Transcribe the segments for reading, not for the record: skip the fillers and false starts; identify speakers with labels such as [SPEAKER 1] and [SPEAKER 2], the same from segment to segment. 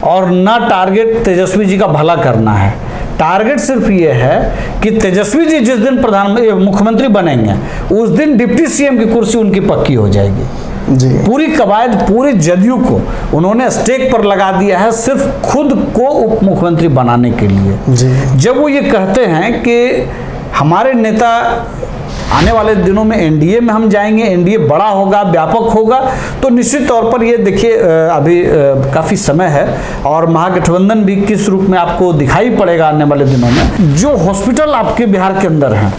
[SPEAKER 1] और ना टारगेट तेजस्वी जी का भला करना है। टारगेट सिर्फ ये है कि तेजस्वी जी जिस दिन मुख्यमंत्री बनेंगे उस दिन डिप्टी सीएम की कुर्सी उनकी पक्की हो जाएगी
[SPEAKER 2] जी। पूरी
[SPEAKER 1] कवायद पूरे जदयू को उन्होंने स्टेक पर लगा दिया है सिर्फ खुद को उप मुख्यमंत्री बनाने के लिए
[SPEAKER 2] जी।
[SPEAKER 1] जब वो ये कहते हैं कि हमारे नेता आने वाले दिनों में एनडीए में हम जाएंगे, एनडीए बड़ा होगा, व्यापक होगा, तो निश्चित तौर पर ये देखिए अभी काफ़ी समय है और महागठबंधन भी किस रूप में आपको दिखाई पड़ेगा आने वाले दिनों में। जो हॉस्पिटल आपके बिहार के अंदर हैं,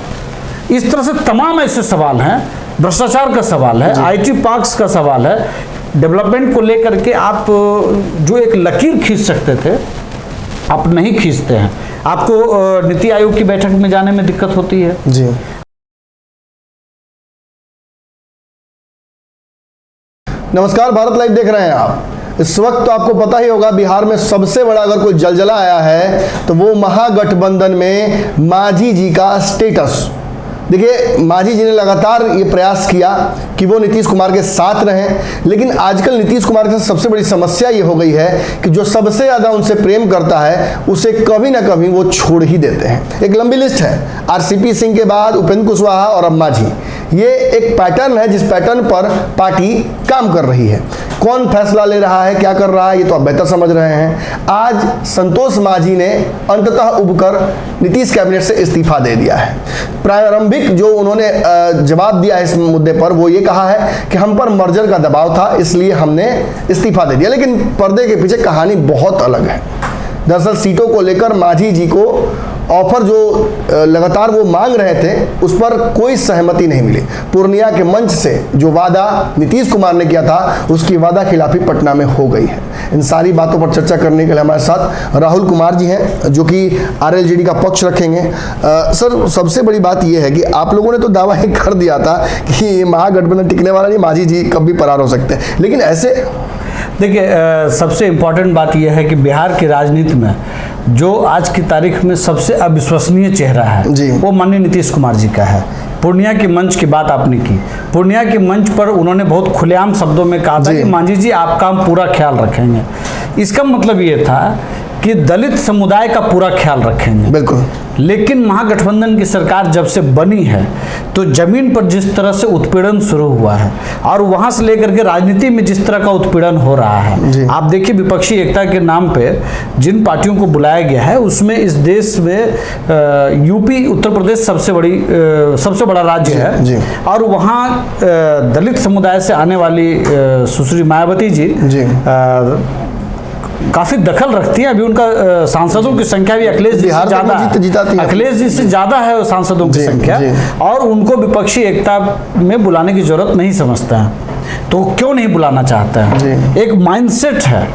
[SPEAKER 1] इस तरह से तमाम ऐसे सवाल हैं, भ्रष्टाचार का सवाल है, आईटी पार्क्स का सवाल है, डेवलपमेंट को लेकर के आप जो एक लकीर खींच सकते थे आप नहीं खींचते हैं। आपको नीति आयोग की बैठक में जाने में दिक्कत होती है
[SPEAKER 2] जी। नमस्कार, भारत लाइव देख रहे हैं आप। इस वक्त तो आपको पता ही होगा बिहार में सबसे बड़ा अगर कोई जलजला आया है तो वो महागठबंधन में मांझी जी का स्टेटस। देखिए, मांझी जी ने लगातार ये प्रयास किया कि वो नीतीश कुमार के साथ रहें, लेकिन आजकल नीतीश कुमार के सबसे बड़ी समस्या ये हो गई है कि जो सबसे ज़्यादा उनसे प्रेम करता है उसे कभी ना कभी वो छोड़ ही देते हैं। एक लंबी लिस्ट है, आरसीपी सिंह के बाद उपेंद्र कुशवाहा और अब मांझी। ये एक पैटर्न है जिस पैटर्न पर पार्टी काम कर रही है। कौन फैसला ले रहा है, क्या कर रहा है, ये तो आप बेहतर समझ रहे हैं। आज संतोष मांझी ने अंततः उबकर नीतीश कैबिनेट से इस्तीफा दे दिया है। प्रारंभिक जो उन्होंने जवाब दिया है इस मुद्दे पर वो ये कहा है कि हम पर मर्जर का दबाव था इसलिए हमने इस्तीफा दे दिया, लेकिन पर्दे के पीछे कहानी बहुत अलग है। दरअसल सीटों को लेकर मांझी जी को ऑफर जो लगातार वो मांग रहे थे उस पर कोई सहमति नहीं मिली। पूर्णिया के मंच से जो वादा नीतीश कुमार ने किया था उसकी वादा खिलाफी पटना में हो गई है। इन सारी बातों पर चर्चा करने के लिए हमारे साथ राहुल कुमार जी हैं जो कि आरएलजेडी का पक्ष रखेंगे। सर, सबसे बड़ी बात यह है कि आप लोगों ने तो दावा ही कर दिया था कि महागठबंधन टिकने वाला नहीं, मांझी जी कभी फरार हो सकते हैं, लेकिन ऐसे
[SPEAKER 1] देखिए सबसे इम्पॉर्टेंट बात यह है कि बिहार की राजनीति में जो आज की तारीख में सबसे अविश्वसनीय चेहरा है वो माननीय नीतीश कुमार जी का है। पूर्णिया के मंच की बात आपने की, पूर्णिया के मंच पर उन्होंने बहुत खुलेआम शब्दों में कहा था कि मांझी जी आपका हम पूरा ख्याल रखेंगे। इसका मतलब ये था कि दलित समुदाय का पूरा ख्याल रखेंगे।
[SPEAKER 2] बिल्कुल।
[SPEAKER 1] लेकिन महागठबंधन की सरकार जब से बनी है तो जमीन पर जिस तरह से उत्पीड़न शुरू हुआ है और वहां से लेकर के राजनीति में जिस तरह का उत्पीड़न हो रहा है, आप देखिए विपक्षी एकता के नाम पे जिन पार्टियों को बुलाया गया है उसमें इस देश में यूपी उत्तर प्रदेश सबसे बड़ा राज्य है और वहाँ दलित समुदाय से आने वाली सुश्री मायावती जी काफी दखल रखती है। अभी उनका सांसदों की संख्या भी अखिलेश जी से ज्यादा है, अखिलेश जी से ज्यादा है सांसदों की संख्या, और उनको विपक्षी एकता में बुलाने की जरूरत नहीं समझता है। तो क्यों नहीं बुलाना चाहता है? एक माइंडसेट है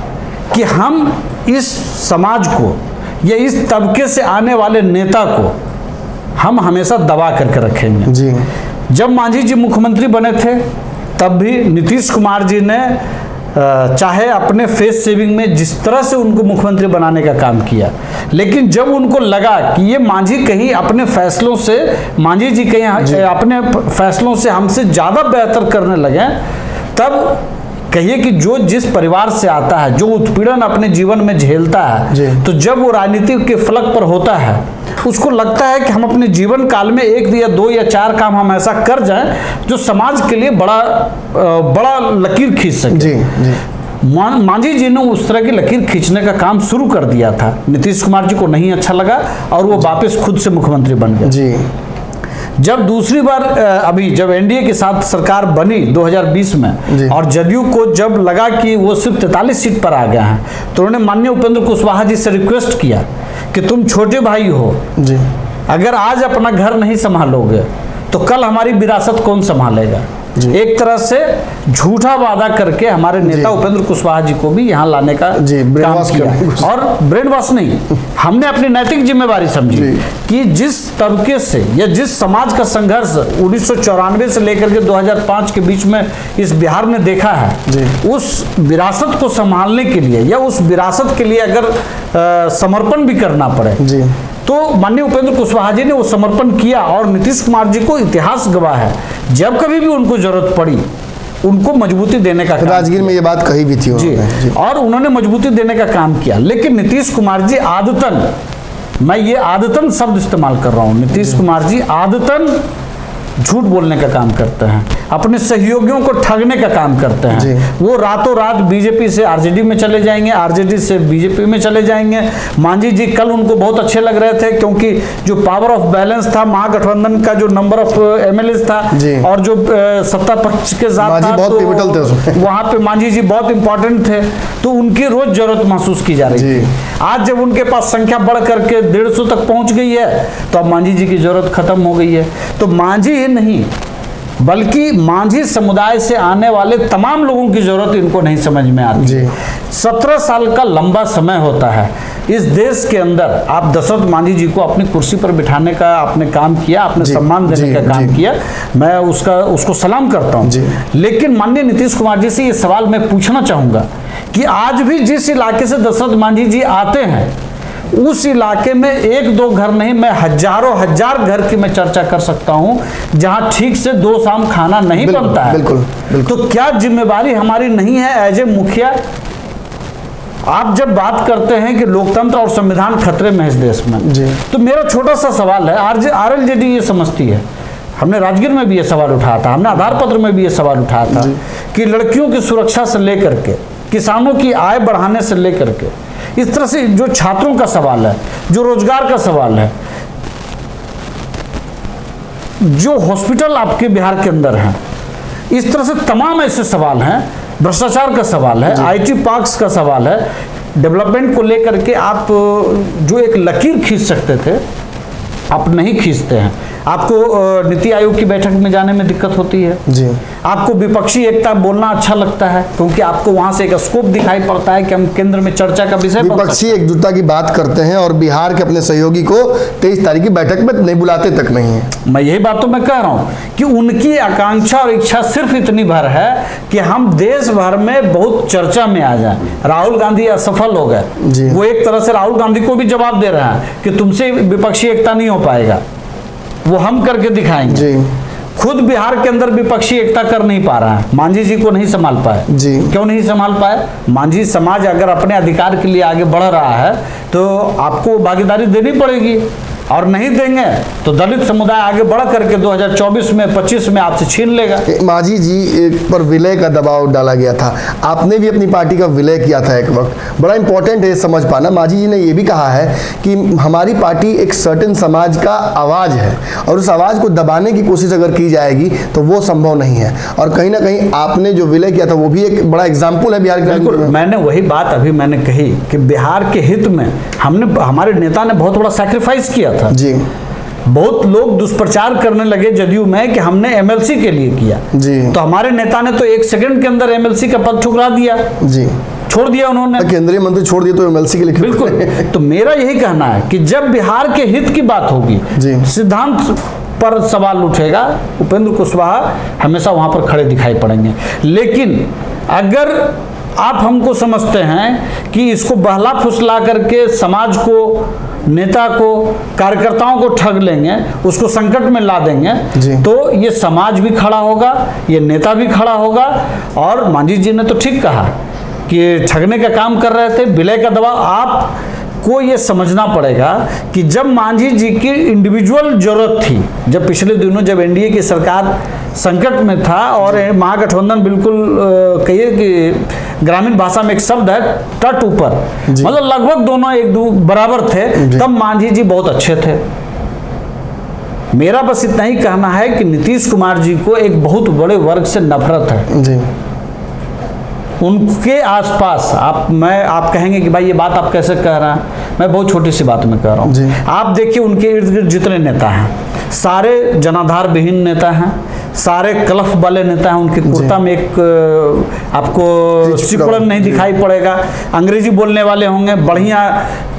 [SPEAKER 1] कि हम इस समाज को या इस तबके से आने वाले नेता को हम हमेशा दबा करके रखेंगे। जब मांझी जी मुख्यमंत्री बने थे तब भी नीतीश कुमार जी ने चाहे अपने फेस सेविंग में जिस तरह से उनको मुख्यमंत्री बनाने का काम किया, लेकिन जब उनको लगा कि ये मांझी कहीं अपने फैसलों से मांझी जी कहीं अपने फैसलों से हमसे ज़्यादा बेहतर करने लगे, तब कहिए कि जो जिस परिवार से आता है, जो उत्पीड़न अपने जीवन में झेलता है, तो जब वो राजनीति के फलक पर होता है उसको लगता है कि हम अपने जीवन काल में 1 या 2 या 4 काम हम ऐसा कर जाएं जो समाज के लिए बड़ा लकीर खींच सके। मांझी जी ने उस तरह की लकीर खींचने का काम शुरू कर दिया था। नीतीश कुमार जी को नहीं अच्छा लगा और वो वापस खुद से मुख्यमंत्री बन गए। जब दूसरी बार अभी जब एनडीए के साथ सरकार बनी 2020 में और जदयू को जब लगा कि वो सिर्फ 43 सीट पर आ गया है तो उन्होंने माननीय उपेंद्र कुशवाहा जी से रिक्वेस्ट किया कि तुम छोटे भाई हो, अगर आज अपना घर नहीं संभालोगे तो कल हमारी विरासत कौन संभालेगा। एक तरह से झूठा वादा करके हमारे नेता उपेंद्र कुशवाहा जी को भी यहाँ लाने का काम किया, और ब्रेन वॉश नहीं, हमने अपनी नैतिक जिम्मेवारी समझी कि जिस तबके से या जिस समाज का संघर्ष 1994 से लेकर के 2005 के बीच में इस बिहार ने देखा है, उस विरासत को संभालने के लिए या उस विरासत के लिए अगर समर्पण भी करना पड़े तो माननीय उपेंद्र कुशवाहा जी ने वो समर्पण किया। और नीतीश कुमार जी को इतिहास गवाह है, जब कभी भी उनको जरूरत पड़ी उनको मजबूती देने का काम
[SPEAKER 2] राजगीर में ये बात कही भी थी
[SPEAKER 1] जी, और उन्होंने मजबूती देने का काम किया। लेकिन नीतीश कुमार जी आदतन, मैं ये आदतन शब्द इस्तेमाल कर रहा हूँ, नीतीश कुमार जी आदतन झूठ बोलने का काम करते हैं, अपने सहयोगियों को ठगने का काम करते हैं। वो रातों रात बीजेपी से आरजेडी में चले जाएंगे, आरजेडी से बीजेपी में चले जाएंगे। मांझी जी कल उनको बहुत अच्छे लग रहे थे, क्योंकि जो पावर ऑफ बैलेंस था, महागठबंधन का जो नंबर ऑफ एमएलए था और जो सत्ता पक्ष के साथ था, तो वहां पे मांझी जी बहुत इंपॉर्टेंट थे, तो उनकी रोज जरूरत महसूस की जा रही थी। आज जब उनके पास संख्या बढ़ करके 150 तक पहुंच गई है, तो अब मांझी जी की जरूरत खत्म हो गई है। तो मांझी नहीं, बल्कि मांझी समुदाय से आने वाले तमाम लोगों की जरूरत इनको नहीं समझ में आती। 17 साल का लंबा समय होता है इस देश के अंदर। आप दशरथ मांझी जी को अपनी कुर्सी पर बिठाने का आपने काम किया, आपने सम्मान देने का काम किया, मैं उसको सलाम करता हूं। लेकिन माननीय नीतीश कुमार जी से ये सवाल मैं पूछना चाहूंगा कि आज भी जिस इलाके से दशरथ मांझी जी आते हैं, उस इलाके में 1-2 घर नहीं, मैं हजारों हजार घर की मैं चर्चा कर सकता हूं जहां ठीक से 2 शाम खाना नहीं बनता है।
[SPEAKER 2] बिल्कुल।
[SPEAKER 1] तो क्या जिम्मेवारी हमारी नहीं है एज ए मुखिया? आप जब बात करते हैं कि लोकतंत्र और संविधान खतरे में है इस देश में, तो मेरा छोटा सा सवाल है, आरएलजेडी ये समझती है, हमने राजगीर में भी ये सवाल उठाया था, हमने आधार पत्र में भी ये सवाल उठाया था कि लड़कियों की सुरक्षा से लेकर के, किसानों की आय बढ़ाने से लेकर के, इस तरह से जो छात्रों का सवाल है, जो रोजगार का सवाल है, जो हॉस्पिटल आपके बिहार के अंदर हैं, इस तरह से तमाम ऐसे सवाल हैं, भ्रष्टाचार का सवाल है, आईटी पार्क्स का सवाल है, डेवलपमेंट को लेकर के आप जो एक लकीर खींच सकते थे, आप नहीं खींचते हैं। आपको नीति आयोग की बैठक में जाने में दिक्कत होती है जी। आपको विपक्षी एकता बोलना अच्छा लगता है, क्योंकि आपको वहां से एक स्कोप दिखाई पड़ता है कि हम केंद्र में चर्चा का विषय,
[SPEAKER 2] विपक्षी एकजुटता की बात करते हैं और बिहार के अपने सहयोगी को 23 तारीख की बैठक में नहीं बुलाते तक नहीं है।
[SPEAKER 1] मैं यही बात तो मैं कह रहा हूं कि उनकी आकांक्षा और इच्छा सिर्फ इतनी भर है कि हम देश भर में बहुत चर्चा में आ जाए। राहुल गांधी असफल हो गए, वो एक तरह से राहुल गांधी को भी जवाब दे रहा है कि तुमसे विपक्षी एकता नहीं हो पाएगा, वो हम करके दिखाएंगे। खुद बिहार के अंदर विपक्षी एकता कर नहीं पा रहा है, मांझी जी को नहीं संभाल पाए जी। क्यों नहीं संभाल पाए? मांझी समाज अगर अपने अधिकार के लिए आगे बढ़ रहा है तो आपको भागीदारी देनी पड़ेगी, और नहीं देंगे तो दलित समुदाय आगे बढ़ करके 2024 में 25 में आपसे छीन लेगा।
[SPEAKER 2] मांझी जी पर विलय का दबाव डाला गया था, आपने भी अपनी पार्टी का विलय किया था एक वक्त, बड़ा इंपॉर्टेंट है समझ पाना। मांझी जी ने यह भी कहा है कि हमारी पार्टी एक सर्टेन समाज का आवाज है, और उस आवाज को दबाने की कोशिश अगर की जाएगी तो वो संभव नहीं है। और कहीं ना कहीं आपने जो विलय किया था वो भी एक बड़ा एग्जाम्पल है बिहार के।
[SPEAKER 1] बिल्कुल, मैंने वही बात अभी मैंने कही कि बिहार के हित में हमारे नेता ने बहुत बड़ा सैक्रिफाइस किया था
[SPEAKER 2] जी।
[SPEAKER 1] बहुत लोग दुष्प्रचार करने लगे जदयू में कि हमने एमएलसी के लिए किया जी। तो हमारे नेता ने तो 1 सेकंड के अंदर एमएलसी का पद ठुकरा दिया जी, छोड़ दिया उन्होंने,
[SPEAKER 2] केंद्रीय मंत्री छोड़ दिया तो एमएलसी के लिए।
[SPEAKER 1] बिल्कुल। तो मेरा यही कहना है कि जब बिहार के हित की बात होगी, सिद्धांत पर सवाल उठेगा, उपेंद्र कुशवाहा हमेशा वहां पर खड़े दिखाई पड़ेंगे। लेकिन अगर आप हमको समझते हैं कि इसको बहला फुसला करके समाज को, नेता को, कार्यकर्ताओं को ठग लेंगे, उसको संकट में ला देंगे, तो ये समाज भी खड़ा होगा, ये नेता भी खड़ा होगा। और मांझी जी ने तो ठीक कहा कि ठगने का काम कर रहे थे, विलय का दबाव। आपको ये समझना पड़ेगा कि जब मांझी जी की इंडिविजुअल जरूरत थी, जब पिछले दिनों जब एनडीए की सरकार संकट में था और महागठबंधन बिल्कुल कहिए कि ग्रामीण भाषा में एक शब्द है तट ऊपर, मतलब लगभग दोनों एक दो बराबर थे, तब मांझी जी बहुत अच्छे थे। मेरा बस इतना ही कहना है कि नीतीश कुमार जी को एक बहुत बड़े वर्ग से नफरत है जी। उनके आसपास आप कहेंगे कि भाई ये बात आप कैसे कह रहे हैं, मैं बहुत छोटी सी बात में कह रहा हूँ। आप देखिए उनके इर्द गिर्द जितने नेता हैं, सारे जनाधार विहीन नेता हैं, सारे कलफ वाले नेता हैं। उनके कुर्ता में एक आपको सिकुड़न नहीं दिखाई पड़ेगा, अंग्रेजी बोलने वाले होंगे, बढ़िया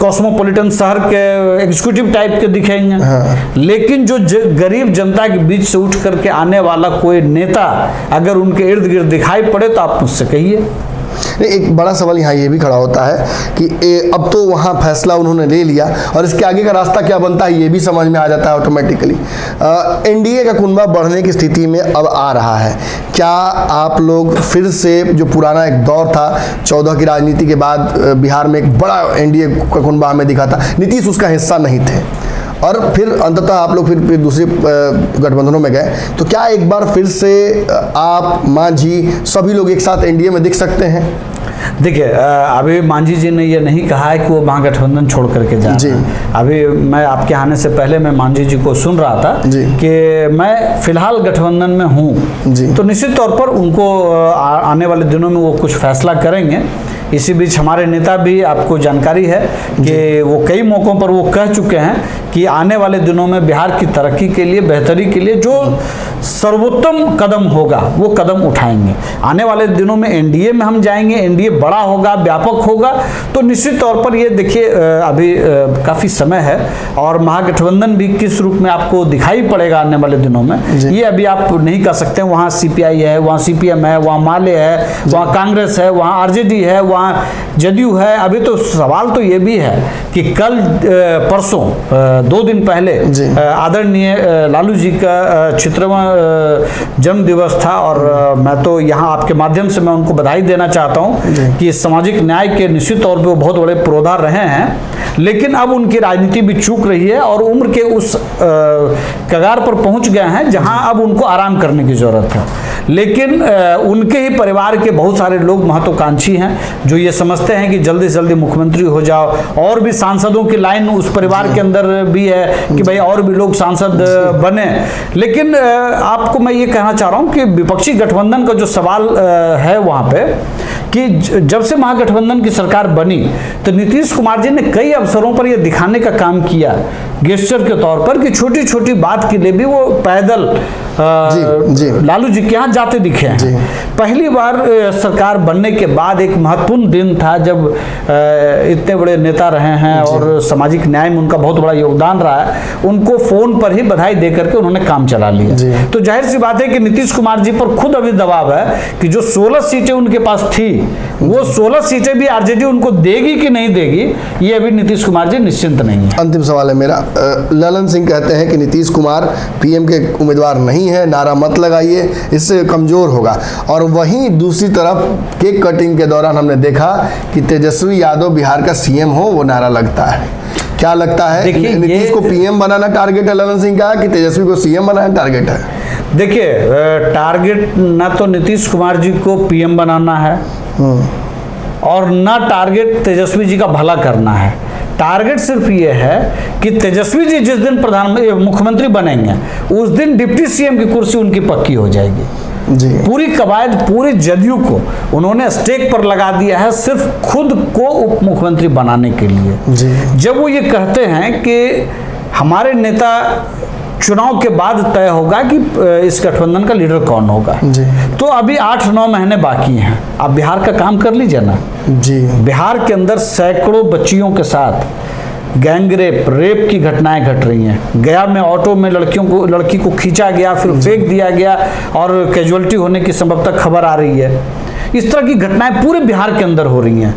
[SPEAKER 1] कॉस्मोपॉलिटन शहर के एग्जीक्यूटिव टाइप के दिखेंगे। लेकिन जो गरीब जनता के बीच से उठ करके आने वाला कोई नेता अगर उनके इर्द गिर्द दिखाई पड़े तो आप मुझसे कहिए।
[SPEAKER 2] एक बड़ा सवाल यहाँ ये भी खड़ा होता है कि अब तो वहाँ फैसला उन्होंने ले लिया और इसके आगे का रास्ता क्या बनता है ये भी समझ में आ जाता है ऑटोमेटिकली। एनडीए का कुनबा बढ़ने की स्थिति में अब आ रहा है। क्या आप लोग फिर से जो पुराना एक दौर था 14 की राजनीति के बाद बिहार में एक बड़ा एनडीए का कुनबा हमें दिखा था, नीतीश उसका हिस्सा नहीं थे और फिर अंततः आप लोग फिर दूसरे गठबंधनों में गए, तो क्या एक बार फिर से आप, मांझी, सभी लोग एक साथ एनडीए में दिख सकते हैं?
[SPEAKER 1] देखिए, अभी मांझी जी ने ये नहीं कहा है कि वो महागठबंधन छोड़ करके जा रहे हैं। अभी मैं आपके आने से पहले मैं मांझी जी को सुन रहा था कि मैं फिलहाल गठबंधन में हूँ, तो निश्चित तौर पर उनको आने वाले दिनों में वो कुछ फैसला करेंगे। इसी बीच हमारे नेता भी, आपको जानकारी है कि वो कई मौक़ों पर वो कह चुके हैं कि आने वाले दिनों में बिहार की तरक्की के लिए, बेहतरी के लिए जो सर्वोत्तम कदम होगा वो कदम उठाएंगे। आने वाले दिनों में एनडीए में हम जाएंगे, एनडीए बड़ा होगा, व्यापक होगा, तो निश्चित तौर पर ये देखिए अभी काफ़ी समय है और महागठबंधन भी किस रूप में आपको दिखाई पड़ेगा आने वाले दिनों में, ये अभी आप नहीं कह सकते। वहाँ सीपीआई है, वहाँ सीपीएम है, वहाँ माले है, वहाँ कांग्रेस है, वहाँ आरजेडी है, वहाँ जदयू है। अभी तो सवाल तो ये भी है कि कल परसों 2 दिन पहले आदरणीय लालू जी का 76वां जन्म दिवस था और मैं तो यहाँ आपके माध्यम से मैं उनको बधाई देना चाहता हूँ कि सामाजिक न्याय के निश्चित तौर पे वो बहुत बड़े पुरोधा रहे हैं, लेकिन अब उनकी राजनीति भी चूक रही है और उम्र के उस कगार पर पहुंच गए हैं जहां अब उनको आराम करने की जरूरत है। लेकिन उनके ही परिवार के बहुत सारे लोग महत्वाकांक्षी हैं जो ये समझते हैं कि जल्दी से जल्दी मुख्यमंत्री हो जाओ, और भी सांसदों की लाइन उस परिवार के अंदर भी है कि भाई और भी लोग सांसद बने। लेकिन आपको मैं ये कहना चाह रहा हूँ कि विपक्षी गठबंधन का जो सवाल है वहाँ पे कि जब से महागठबंधन की सरकार बनी तो नीतीश कुमार जी ने कई अवसरों पर यह दिखाने का काम किया गेस्चर के तौर पर कि छोटी छोटी बात के लिए भी वो पैदल लालू जी के यहाँ जाते दिखे हैं। पहली बार सरकार बनने के बाद एक महत्वपूर्ण दिन था जब इतने बड़े नेता रहे हैं और सामाजिक न्याय में उनका बहुत बड़ा योगदान रहा है, उनको फोन पर ही बधाई दे करके उन्होंने काम चला लिया। तो जाहिर सी बात है कि नीतीश कुमार जी पर खुद अभी दबाव है कि जो 16 सीटें उनके पास थी वो 16 सीटें भी आरजेडी उनको देगी कि नहीं देगी, ये अभी नीतीश कुमार जी निश्चिंत नहीं है।
[SPEAKER 2] अंतिम सवाल है मेरा, ललन सिंह कहते हैं कि नीतीश कुमार पीएम के उम्मीदवार नहीं है, नारा मत लगाइए, इससे कमजोर होगा। और वहीं दूसरी तरफ केक कटिंग के दौरान हमने देखा कि तेजस्वी यादव बिहार का सीएम हो, वो नारा लगता है। क्या लगता है नीतीश को पीएम बनाना टारगेट है ललन सिंह का कि तेजस्वी को सीएम बनाना टारगेट है?
[SPEAKER 1] देखिए, टारगेट ना तो नीतीश कुमार जी को पीएम बनाना है और ना टारगेट तेजस्वी जी का भला करना है। टारगेट सिर्फ ये है कि तेजस्वी जी जिस दिन मुख्यमंत्री बनेंगे उस दिन डिप्टी सीएम की कुर्सी उनकी पक्की हो जाएगी। जी। पूरी कवायद पूरे जदयू को उन्होंने स्टेक पर लगा दिया है सिर्फ खुद को उप मुख्यमंत्री बनाने के लिए। जी। जब वो ये कहते हैं कि हमारे नेता चुनाव के बाद तय होगा कि इस गठबंधन का लीडर कौन होगा, जी। तो अभी 8-9 महीने बाकी हैं, आप बिहार का काम कर लीजिए ना। जी। बिहार के अंदर सैकड़ों बच्चियों के साथ रेप की घटनाएं घट रही हैं। गया में ऑटो में लड़की को खींचा गया, फिर फेंक दिया गया और कैजुअलिटी होने की संभवतः खबर आ रही है। इस तरह की घटनाएं पूरे बिहार के अंदर हो रही हैं।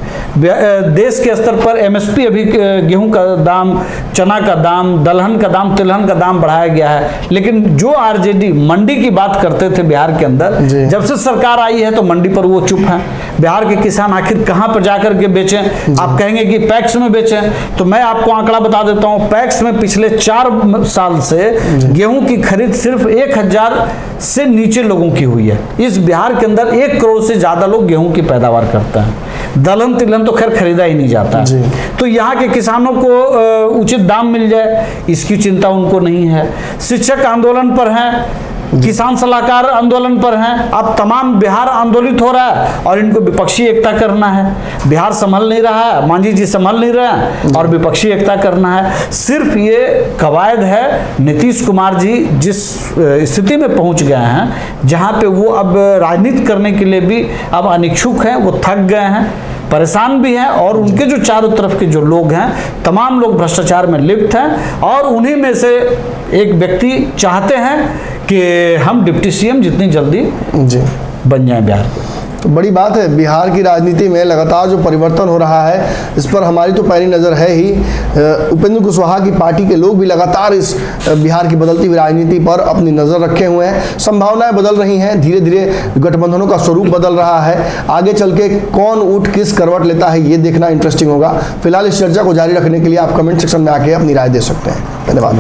[SPEAKER 1] देश के स्तर पर एमएसपी अभी गेहूं का दाम, चना का दाम, दलहन का दाम, तिलहन का दाम बढ़ाया गया है, लेकिन जो आरजेडी मंडी की बात करते थे बिहार के अंदर, जब से सरकार आई है तो मंडी पर वो चुप है। बिहार के किसान आखिर कहां पर जाकर के बेचें? आप कहेंगे कि पैक्स में बेचें, तो मैं आपको आंकड़ा बता देता हूं। पैक्स में पिछले 4 साल से गेहूं की खरीद सिर्फ 1000 से नीचे लोगों की हुई है। इस बिहार के अंदर 1 करोड़ से ज्यादा लोग गेहूं की पैदावार करते हैं। दलहन तिलहन तो खैर खरीदा ही नहीं जाता। तो यहाँ के किसानों को उचित दाम मिल जाए, इसकी चिंता उनको नहीं है। शिक्षक आंदोलन पर हैं, किसान सलाहकार आंदोलन पर हैं। अब तमाम बिहार आंदोलित हो रहा है और इनको विपक्षी एकता करना है। बिहार संभल नहीं रहा है, मांझी जी संभल नहीं रहे हैं और विपक्षी एकता करना है। सिर्फ ये कवायद है। नीतीश कुमार जी जिस स्थिति में पहुंच गए हैं, जहां पे वो अब राजनीति करने के लिए भी अब अनिच्छुक हैं, वो थक गए हैं, परेशान भी हैं और उनके जो चारों तरफ के जो लोग हैं तमाम लोग भ्रष्टाचार में लिप्त हैं और उन्हीं में से एक व्यक्ति चाहते हैं कि हम डिप्टी सीएम जितनी जल्दी बन जाएं बिहार के।
[SPEAKER 2] तो बड़ी बात है, बिहार की राजनीति में लगातार जो परिवर्तन हो रहा है इस पर हमारी तो पैनी नज़र है ही। उपेंद्र कुशवाहा की पार्टी के लोग भी लगातार इस बिहार की बदलती हुई राजनीति पर अपनी नज़र रखे हुए हैं। संभावनाएं बदल रही हैं, धीरे धीरे गठबंधनों का स्वरूप बदल रहा है। आगे चल के कौन ऊँट किस करवट लेता है ये देखना इंटरेस्टिंग होगा। फिलहाल इस चर्चा को जारी रखने के लिए आप कमेंट सेक्शन में आके अपनी राय दे सकते हैं। धन्यवाद।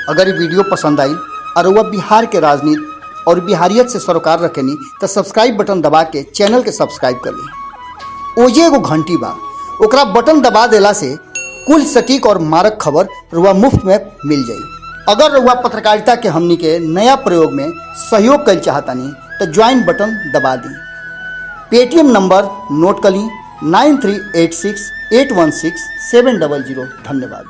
[SPEAKER 3] अगर ये वीडियो पसंद आई और वह बिहार के राजनीति और बिहारियत से सरोकार रखेनी तो सब्सक्राइब बटन दबा के चैनल के सब्सक्राइब कर ली। ओजे एगो घंटी बा, ओकरा बटन दबा देला से कुल सटीक और मारक खबर रुआ मुफ्त में मिल जाई। अगर रुआ पत्रकारिता के हमनी के नया प्रयोग में सहयोग कर चाहतानी तो ज्वाइन बटन दबा दी। पेटीएम नंबर नोट कर ली 9386816700। धन्यवाद।